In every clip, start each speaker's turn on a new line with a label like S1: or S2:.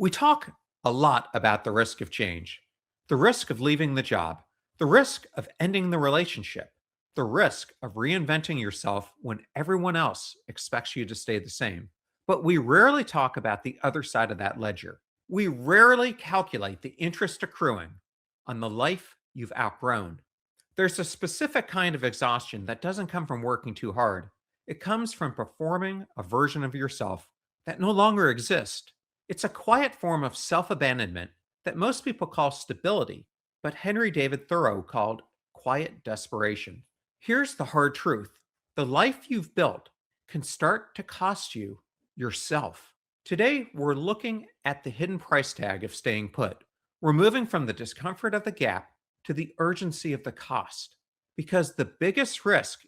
S1: We talk a lot about the risk of change, the risk of leaving the job, the risk of ending the relationship, the risk of reinventing yourself when everyone else expects you to stay the same. But we rarely talk about the other side of that ledger. We rarely calculate the interest accruing on the life you've outgrown. There's a specific kind of exhaustion that doesn't come from working too hard. It comes from performing a version of yourself that no longer exists. It's a quiet form of self abandonment that most people call stability, but Henry David Thoreau called quiet desperation. Here's the hard truth: the life you've built can start to cost you yourself. Today, we're looking at the hidden price tag of staying put. We're moving from the discomfort of the gap to the urgency of the cost. Because the biggest risk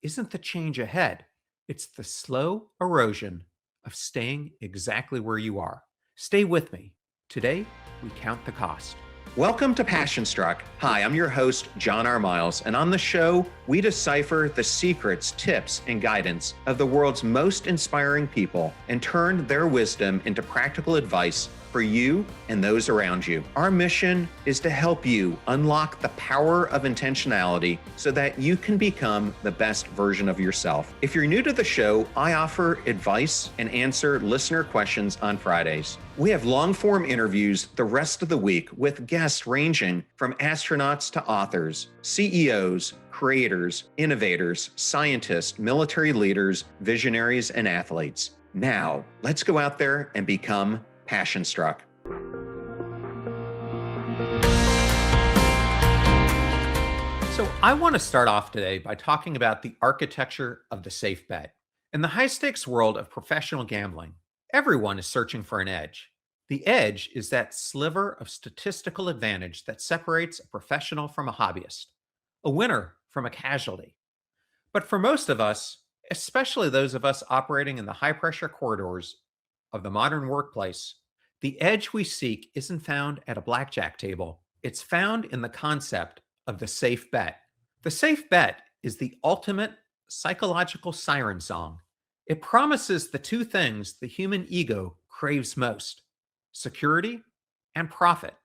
S1: isn't the change ahead, it's the slow erosion of staying exactly where you are. Stay with me. Today, we count the cost. Welcome to Passion Struck. Hi, I'm your host, John R. Miles, and on the show, we decipher the secrets, tips, and guidance of the world's most inspiring people and turn their wisdom into practical advice for you and those around you. Our mission is to help you unlock the power of intentionality so that you can become the best version of yourself. If you're new to the show, I offer advice and answer listener questions on Fridays. We have long-form interviews the rest of the week with guests ranging from astronauts to authors, CEOs, creators, innovators, scientists, military leaders, visionaries, and athletes. Now, let's go out there and become passion struck. So I want to start off today by talking about the architecture of the safe bet. In the high-stakes world of professional gambling, everyone is searching for an edge. The edge is that sliver of statistical advantage that separates a professional from a hobbyist, a winner from a casualty. But for most of us, especially those of us operating in the high-pressure corridors of the modern workplace, the edge we seek isn't found at a blackjack table. It's found in the concept of the safe bet. The safe bet is the ultimate psychological siren song. It promises the two things the human ego craves most: security and profit.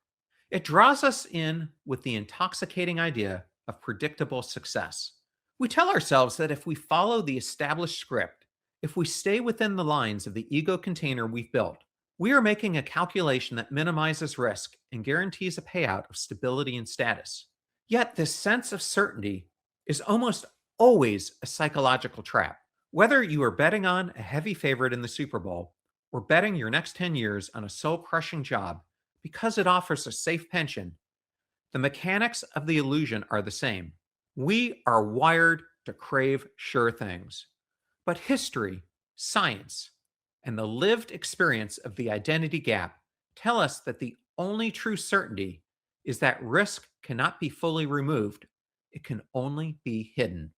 S1: It draws us in with the intoxicating idea of predictable success. We tell ourselves that if we follow the established script, if we stay within the lines of the ego container we've built, we are making a calculation that minimizes risk and guarantees a payout of stability and status. Yet this sense of certainty is almost always a psychological trap. Whether you are betting on a heavy favorite in the Super Bowl or betting your next 10 years on a soul-crushing job because it offers a safe pension, the mechanics of the illusion are the same. We are wired to crave sure things. But history, science, and the lived experience of the identity gap tell us that the only true certainty is that risk cannot be fully removed. It can only be hidden.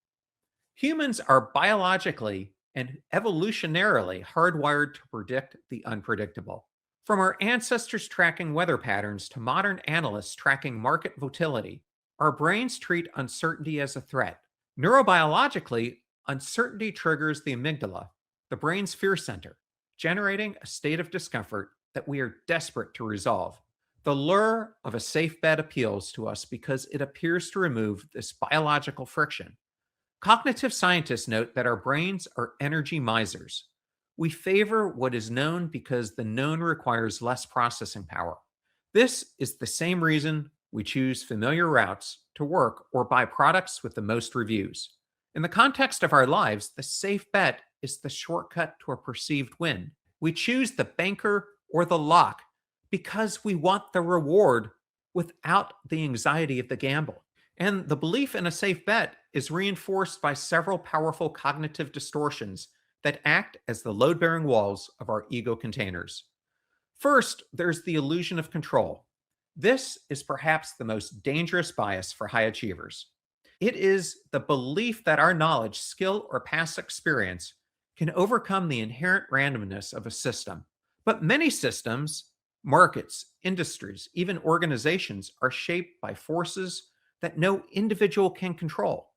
S1: Humans are biologically and evolutionarily hardwired to predict the unpredictable. From our ancestors tracking weather patterns to modern analysts tracking market volatility, our brains treat uncertainty as a threat. Neurobiologically, uncertainty triggers the amygdala, the brain's fear center, generating a state of discomfort that we are desperate to resolve. The lure of a safe bet appeals to us because it appears to remove this biological friction. Cognitive scientists note that our brains are energy misers. We favor what is known because the known requires less processing power. This is the same reason we choose familiar routes to work or buy products with the most reviews. In the context of our lives, the safe bet is the shortcut to a perceived win. We choose the banker or the lock because we want the reward without the anxiety of the gamble. And the belief in a safe bet is reinforced by several powerful cognitive distortions that act as the load-bearing walls of our ego containers. First, there's the illusion of control. This is perhaps the most dangerous bias for high achievers. It is the belief that our knowledge, skill, or past experience can overcome the inherent randomness of a system. But many systems, markets, industries, even organizations are shaped by forces that no individual can control.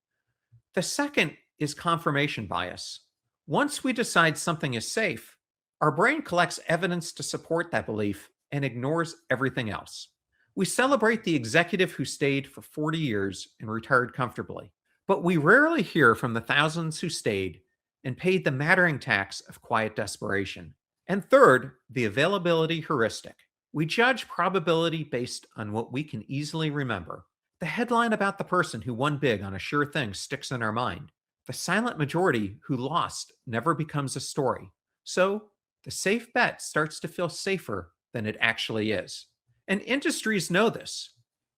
S1: The second is confirmation bias. Once we decide something is safe, our brain collects evidence to support that belief and ignores everything else. We celebrate the executive who stayed for 40 years and retired comfortably, but we rarely hear from the thousands who stayed and paid the mattering tax of quiet desperation. And third, the availability heuristic. We judge probability based on what we can easily remember. The headline about the person who won big on a sure thing sticks in our mind. The silent majority who lost never becomes a story. So, the safe bet starts to feel safer than it actually is. And industries know this.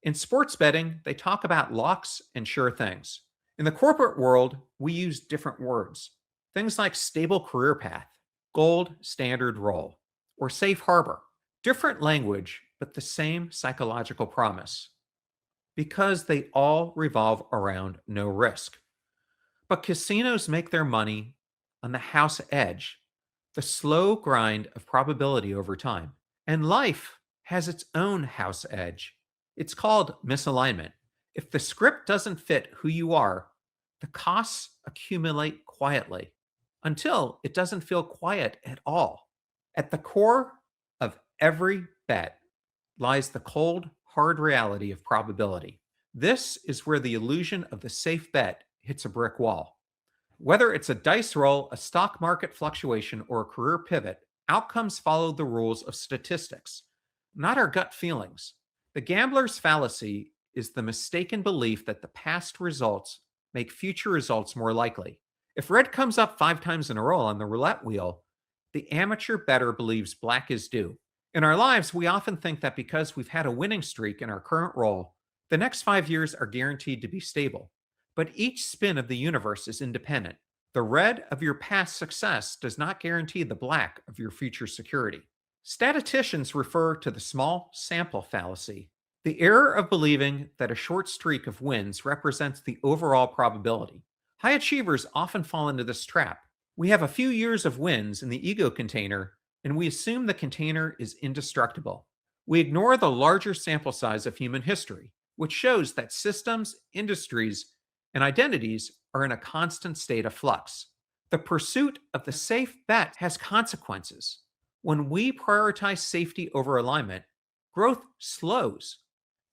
S1: In sports betting, they talk about locks and sure things. In the corporate world, we use different words. Things like stable career path, gold standard role, or safe harbor. Different language, but the same psychological promise. Because they all revolve around no risk. But casinos make their money on the house edge, the slow grind of probability over time. And life has its own house edge. It's called misalignment. If the script doesn't fit who you are, the costs accumulate quietly until it doesn't feel quiet at all. At the core of every bet lies the cold, hard reality of probability. This is where the illusion of the safe bet hits a brick wall. Whether it's a dice roll, a stock market fluctuation, or a career pivot, outcomes follow the rules of statistics, not our gut feelings. The gambler's fallacy is the mistaken belief that the past results make future results more likely. If red comes up 5 times in a row on the roulette wheel, the amateur bettor believes black is due. In our lives, we often think that because we've had a winning streak in our current role, the next 5 years are guaranteed to be stable. But each spin of the universe is independent. The red of your past success does not guarantee the black of your future security. Statisticians refer to the small sample fallacy, the error of believing that a short streak of wins represents the overall probability. High achievers often fall into this trap. We have a few years of wins in the ego container, and we assume the container is indestructible. We ignore the larger sample size of human history, which shows that systems, industries, and identities are in a constant state of flux. The pursuit of the safe bet has consequences. When we prioritize safety over alignment, growth slows,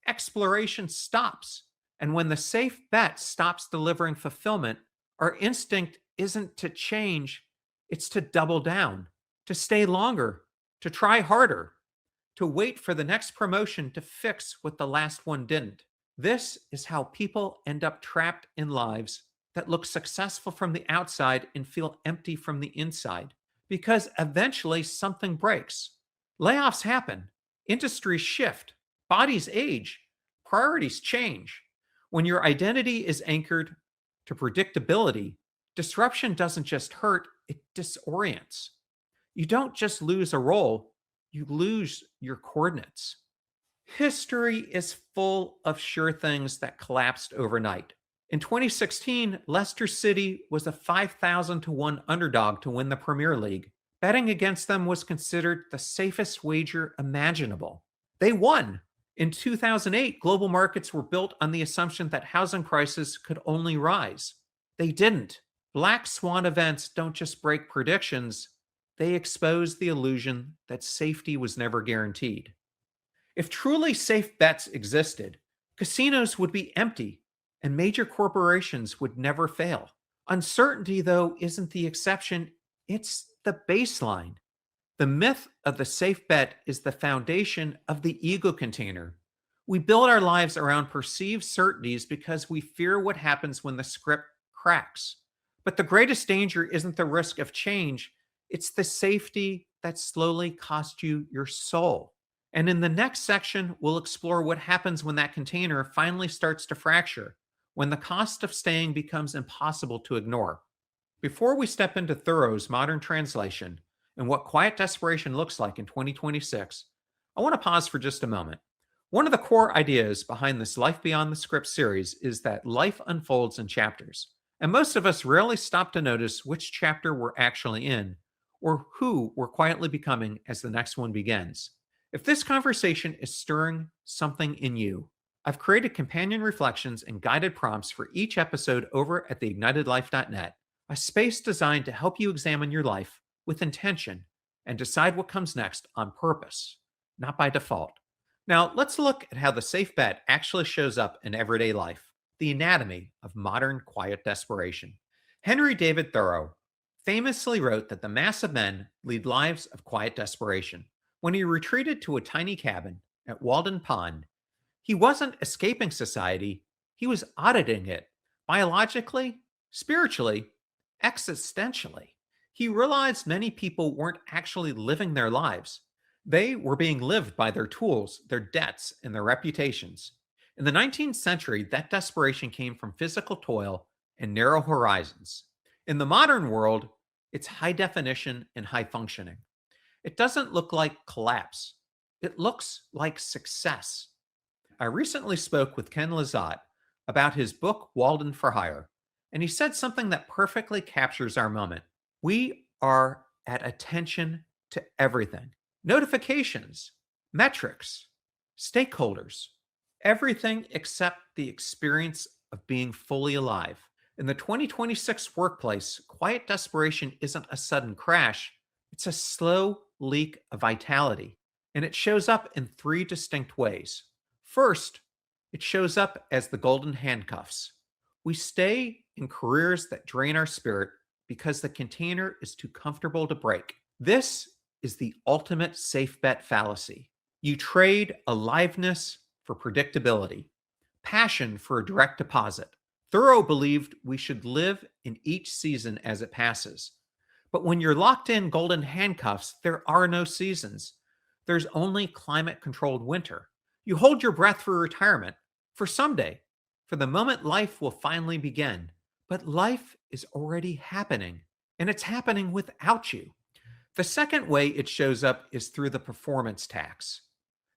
S1: exploration stops, and when the safe bet stops delivering fulfillment, our instinct isn't to change, it's to double down, to stay longer, to try harder, to wait for the next promotion to fix what the last one didn't. This is how people end up trapped in lives that look successful from the outside and feel empty from the inside, because eventually something breaks. Layoffs happen, industries shift, bodies age, priorities change. When your identity is anchored to predictability, disruption doesn't just hurt, it disorients. You don't just lose a role, you lose your coordinates. History is full of sure things that collapsed overnight. In 2016, Leicester City was a 5,000 to 1 underdog to win the Premier League. Betting against them was considered the safest wager imaginable. They won. In 2008, global markets were built on the assumption that housing prices could only rise. They didn't. Black swan events don't just break predictions, they expose the illusion that safety was never guaranteed. If truly safe bets existed, casinos would be empty and major corporations would never fail. Uncertainty, though, isn't the exception, it's the baseline. The myth of the safe bet is the foundation of the ego container. We build our lives around perceived certainties because we fear what happens when the script cracks. But the greatest danger isn't the risk of change, it's the safety that slowly costs you your soul. And in the next section, we'll explore what happens when that container finally starts to fracture, when the cost of staying becomes impossible to ignore. Before we step into Thoreau's modern translation and what quiet desperation looks like in 2026, I want to pause for just a moment. One of the core ideas behind this Life Beyond the Script series is that life unfolds in chapters, and most of us rarely stop to notice which chapter we're actually in or who we're quietly becoming as the next one begins. If this conversation is stirring something in you, I've created companion reflections and guided prompts for each episode over at theignitedlife.net, a space designed to help you examine your life with intention and decide what comes next on purpose. not by default. Now, let's look at how the safe bet actually shows up in everyday life, the anatomy of modern quiet desperation. Henry David Thoreau famously wrote that the mass of men lead lives of quiet desperation. When he retreated to a tiny cabin at Walden Pond, he wasn't escaping society, he was auditing it biologically, spiritually, existentially. He realized many people weren't actually living their lives. They were being lived by their tools, their debts, and their reputations. In the 19th century, that desperation came from physical toil and narrow horizons. In the modern world, it's high definition and high functioning. It doesn't look like collapse, it looks like success. I recently spoke with Ken Lizotte about his book, Walden for Hire, and he said something that perfectly captures our moment. We are at attention to everything: notifications, metrics, stakeholders, everything except the experience of being fully alive. In the 2026 workplace, quiet desperation isn't a sudden crash, it's a slow leak of vitality. And it shows up in three distinct ways. First, it shows up as the golden handcuffs. We stay in careers that drain our spirit because the container is too comfortable to break. This is the ultimate safe bet fallacy. You trade aliveness for predictability, passion for a direct deposit. Thoreau believed we should live in each season as it passes. But when you're locked in golden handcuffs, there are no seasons. There's only climate controlled winter. You hold your breath for retirement, for someday, for the moment life will finally begin. But life is already happening, and it's happening without you. The second way it shows up is through the performance tax.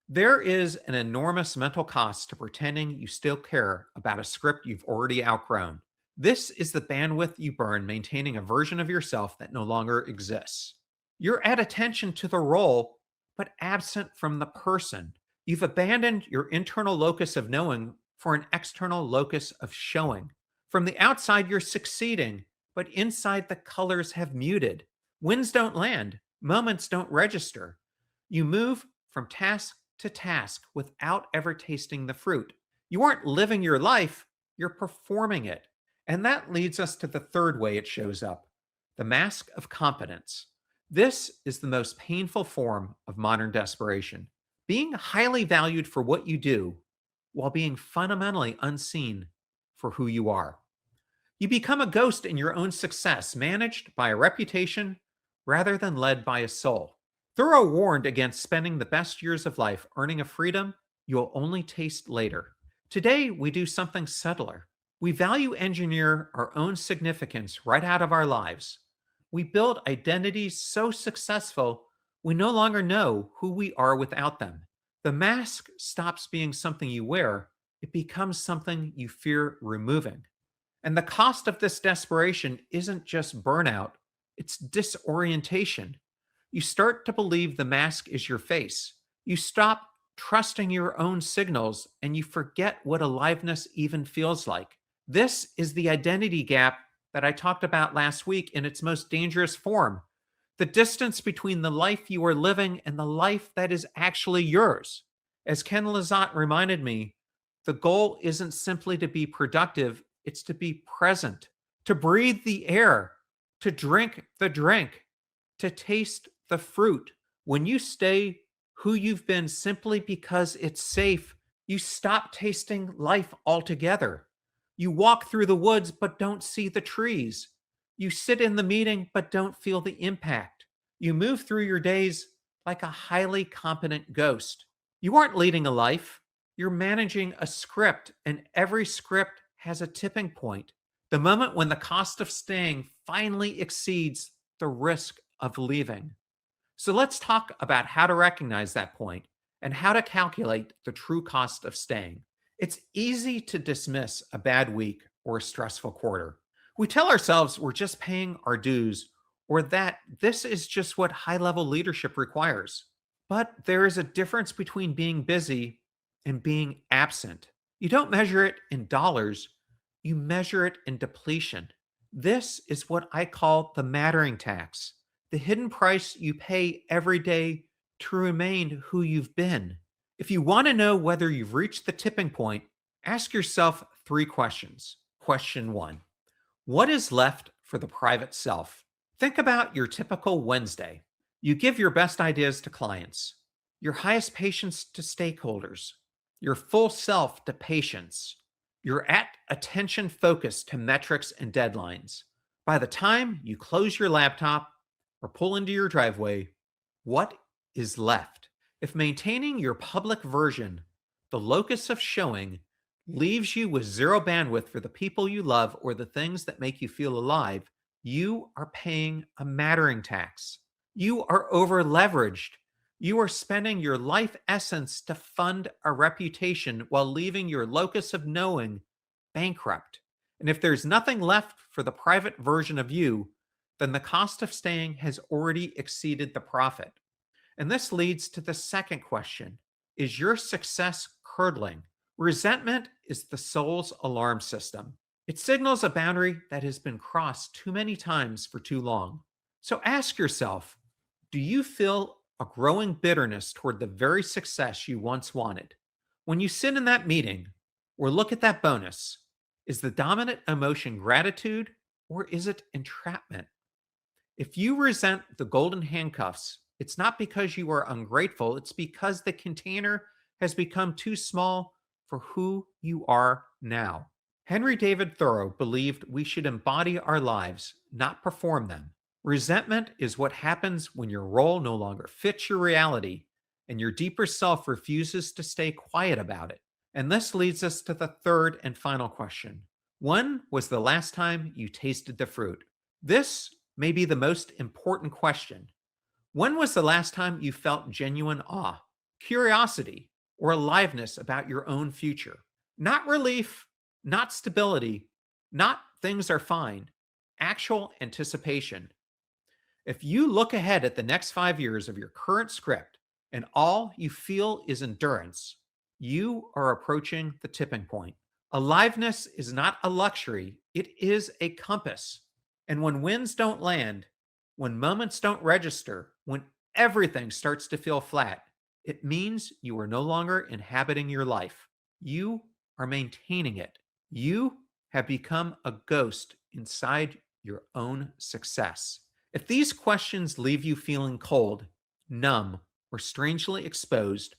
S1: There is an enormous mental cost to pretending you still care about a script you've already outgrown. This is the bandwidth you burn maintaining a version of yourself that no longer exists. You're at attention to the role, but absent from the person. You've abandoned your internal locus of knowing for an external locus of showing. From the outside, you're succeeding, but inside the colors have muted. Winds don't land, moments don't register. You move from task to task without ever tasting the fruit. You aren't living your life, you're performing it. And that leads us to the third way it shows up: the mask of competence. This is the most painful form of modern desperation. Being highly valued for what you do while being fundamentally unseen for who you are. You become a ghost in your own success, managed by a reputation rather than led by a soul. Thoreau warned against spending the best years of life earning a freedom you'll only taste later. Today, we do something subtler. We value engineer our own significance right out of our lives. We build identities so successful we no longer know who we are without them. The mask stops being something you wear, it becomes something you fear removing. And the cost of this desperation isn't just burnout, it's disorientation. You start to believe the mask is your face. You stop trusting your own signals and you forget what aliveness even feels like. This is the identity gap that I talked about last week in its most dangerous form: the distance between the life you are living and the life that is actually yours. As Ken Lizotte reminded me, the goal isn't simply to be productive, it's to be present, to breathe the air, to drink the drink, to taste the fruit. When you stay who you've been simply because it's safe, you stop tasting life altogether. You walk through the woods but don't see the trees. You sit in the meeting but don't feel the impact. You move through your days like a highly competent ghost. You aren't leading a life, you're managing a script, and every script has a tipping point: the moment when the cost of staying finally exceeds the risk of leaving. So let's talk about how to recognize that point and how to calculate the true cost of staying. It's easy to dismiss a bad week or a stressful quarter. We tell ourselves we're just paying our dues or that this is just what high level leadership requires. But there is a difference between being busy and being absent. You don't measure it in dollars, you measure it in depletion. This is what I call the mattering tax, the hidden price you pay every day to remain who you've been. If you want to know whether you've reached the tipping point, ask yourself three questions. Question one: what is left for the private self? Think about your typical Wednesday. You give your best ideas to clients, your highest patience to stakeholders, your full self to patients. You're at attention focus to metrics and deadlines. By the time you close your laptop or pull into your driveway, what is left? If maintaining your public version, the locus of showing, leaves you with zero bandwidth for the people you love or the things that make you feel alive, you are paying a mattering tax. You are over leveraged. You are spending your life essence to fund a reputation while leaving your locus of knowing bankrupt. And if there's nothing left for the private version of you, then the cost of staying has already exceeded the profit. And this leads to the second question: is your success curdling? Resentment is the soul's alarm system. It signals a boundary that has been crossed too many times for too long. So ask yourself, do you feel a growing bitterness toward the very success you once wanted? When you sit in that meeting or look at that bonus, is the dominant emotion gratitude or is it entrapment? If you resent the golden handcuffs, it's not because you are ungrateful, it's because the container has become too small for who you are now. Henry David Thoreau believed we should embody our lives, not perform them. Resentment is what happens when your role no longer fits your reality and your deeper self refuses to stay quiet about it. And this leads us to the third and final question: when was the last time you tasted the fruit? This may be the most important question. When was the last time you felt genuine awe, curiosity, or aliveness about your own future? Not relief, not stability, not things are fine, actual anticipation. If you look ahead at the next 5 years of your current script and all you feel is endurance, you are approaching the tipping point. Aliveness is not a luxury, it is a compass. And when winds don't land, when moments don't register, when everything starts to feel flat, it means you are no longer inhabiting your life. You are maintaining it. You have become a ghost inside your own success. If these questions leave you feeling cold, numb, or strangely exposed,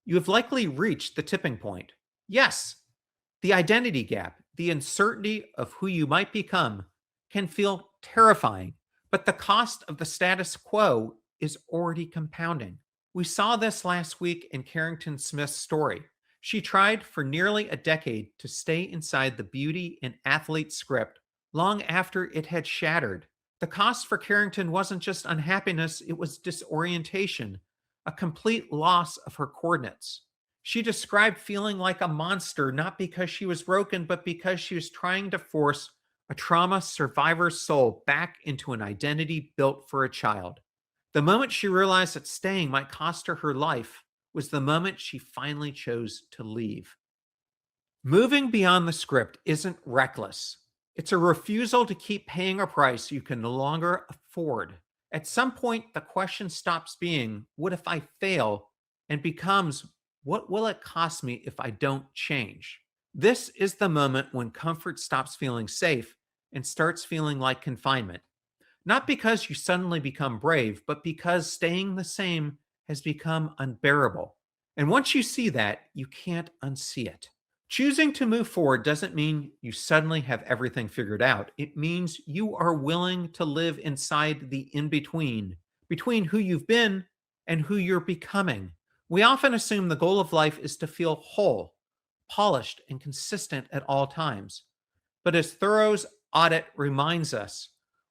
S1: you have likely reached the tipping point. Yes, the identity gap, the uncertainty of who you might become, can feel terrifying, but the cost of the status quo is already compounding. We saw this last week in Carrington Smith's story. She tried for nearly a decade to stay inside the beauty and athlete script long after it had shattered. The cost for Carrington wasn't just unhappiness, it was disorientation, a complete loss of her coordinates. She described feeling like a monster not because she was broken, but because she was trying to force a trauma survivor's soul back into an identity built for a child. The moment she realized that staying might cost her her life was the moment she finally chose to leave. Moving beyond the script isn't reckless. It's a refusal to keep paying a price you can no longer afford. At some point, the question stops being, what if I fail? And becomes, what will it cost me if I don't change? This is the moment when comfort stops feeling safe and starts feeling like confinement. Not because you suddenly become brave, but because staying the same has become unbearable. And once you see that, you can't unsee it. Choosing to move forward doesn't mean you suddenly have everything figured out. It means you are willing to live inside the in between, between who you've been and who you're becoming. We often assume the goal of life is to feel whole, polished, and consistent at all times. But as Thoreau's audit reminds us,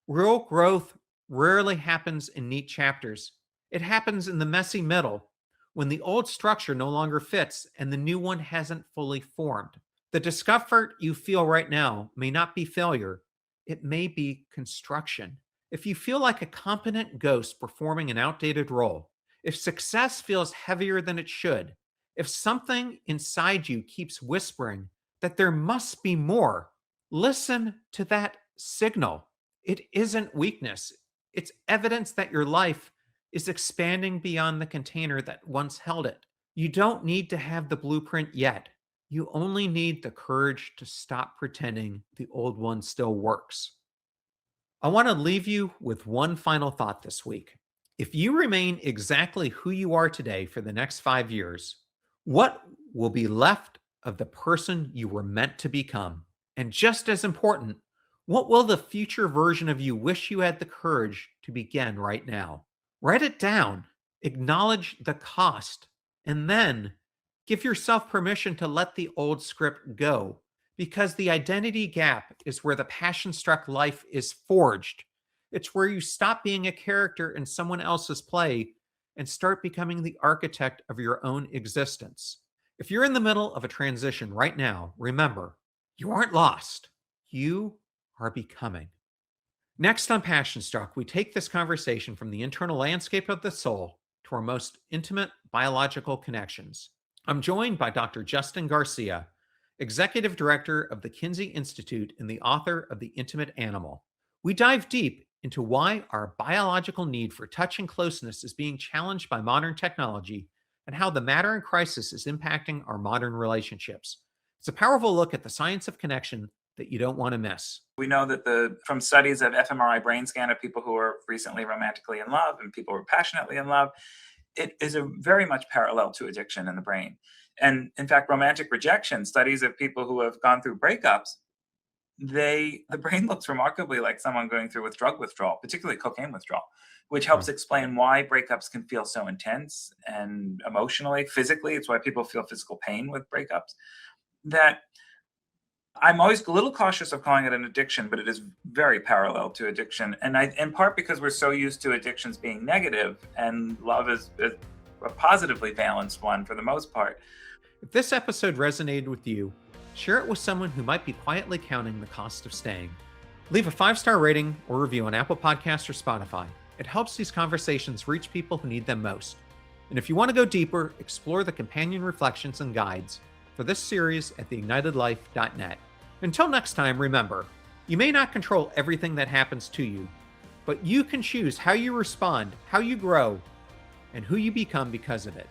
S1: real growth rarely happens in neat chapters. It happens in the messy middle, when the old structure no longer fits and the new one hasn't fully formed. The discomfort you feel right now may not be failure, it may be construction. If you feel like a competent ghost performing an outdated role, if success feels heavier than it should, if something inside you keeps whispering that there must be more, listen to that signal. It isn't weakness, it's evidence that your life is expanding beyond the container that once held it. You don't need to have the blueprint yet. You only need the courage to stop pretending the old one still works. I want to leave you with one final thought this week. If you remain exactly who you are today for the next 5 years, what will be left of the person you were meant to become? And just as important, what will the future version of you wish you had the courage to begin right now? Write it down, acknowledge the cost, and then give yourself permission to let the old script go, because the identity gap is where the passion struck life is forged. It's where you stop being a character in someone else's play and start becoming the architect of your own existence. If you're in the middle of a transition right now, remember, you aren't lost. You are becoming. Next on Passion Struck, we take this conversation from the internal landscape of the soul to our most intimate biological connections. I'm joined by Dr. Justin Garcia, Executive Director of the Kinsey Institute and the author of The Intimate Animal. We dive deep into why our biological need for touch and closeness is being challenged by modern technology and how the matter in crisis is impacting our modern relationships. It's a powerful look at the science of connection that you don't want to miss.
S2: We know that from studies of fMRI brain scan of people who are recently romantically in love and people who are passionately in love, it is a very much parallel to addiction in the brain. And in fact, romantic rejection, studies of people who have gone through breakups, the brain looks remarkably like someone going through drug withdrawal, particularly cocaine withdrawal, which helps explain why breakups can feel so intense and emotionally, physically. It's why people feel physical pain with breakups. That I'm always a little cautious of calling it an addiction, but it is very parallel to addiction. And in part because we're so used to addictions being negative and love is a positively balanced one for the most part.
S1: If this episode resonated with you, share it with someone who might be quietly counting the cost of staying. Leave a 5-star rating or review on Apple Podcasts or Spotify. It helps these conversations reach people who need them most. And if you want to go deeper, explore the companion reflections and guides for this series at theignitedlife.net. Until next time, remember, you may not control everything that happens to you, but you can choose how you respond, how you grow, and who you become because of it.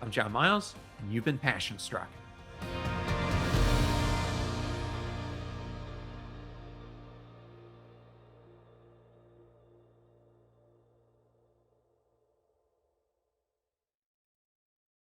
S1: I'm John Miles, and you've been Passion Struck.